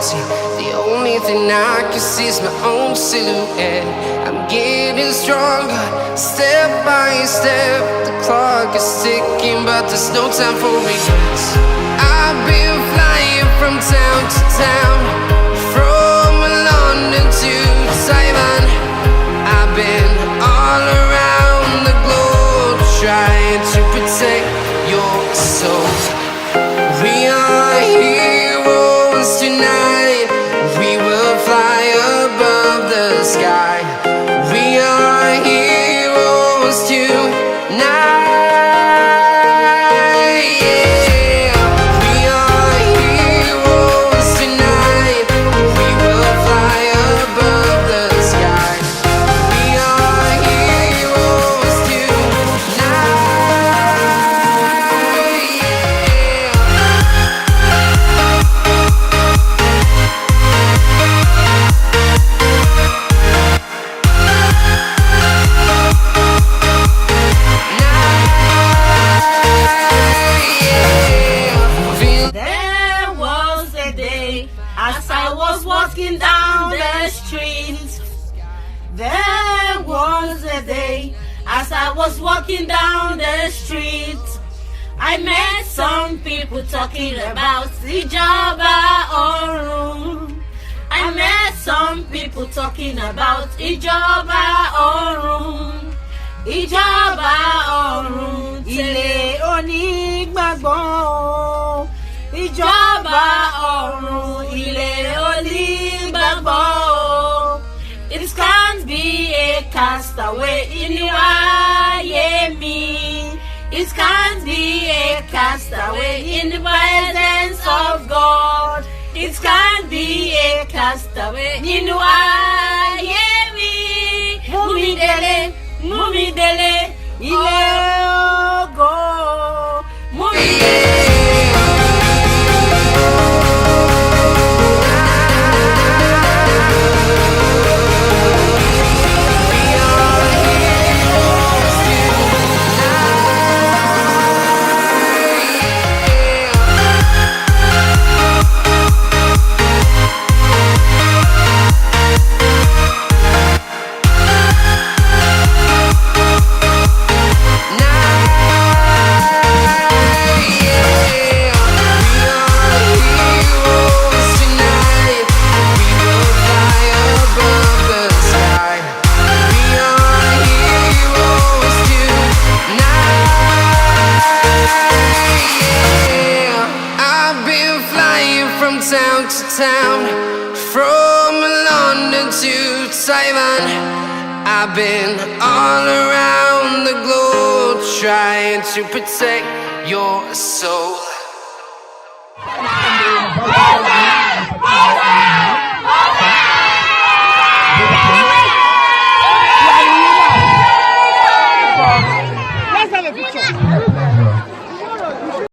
empty. The only thing I can see is my own silhouette. I'm getting stronger, step by step. The clock is ticking, but there's no time for regrets. I've been flying from town to town, from London to Taiwan. I've been all around the globe, trying to protect your soul. We are heroes tonight. We will fly above the sky. We are heroes tonight. Yeah. We are heroes tonight. We will fly above the sky. We are heroes tonight. There was a day as I was walking down the street. There was a day as I was walking down the street. I met some people talking about Ijaba Orun. I met some people talking about Ijaba Orun. Ijaba Orun, ilé onígbàgbọ́. Ìjọba ọ̀run, ilé onígbàgbọ́. It can't be a castaway in EYEBROW. It can't be a castaway in the presence of God. It can't be a castaway in EYEBROW. Mumi dele, ilé ògo. Mumi dele. Town to town, from London to Taiwan. I've been all around the globe, trying to protect your soul.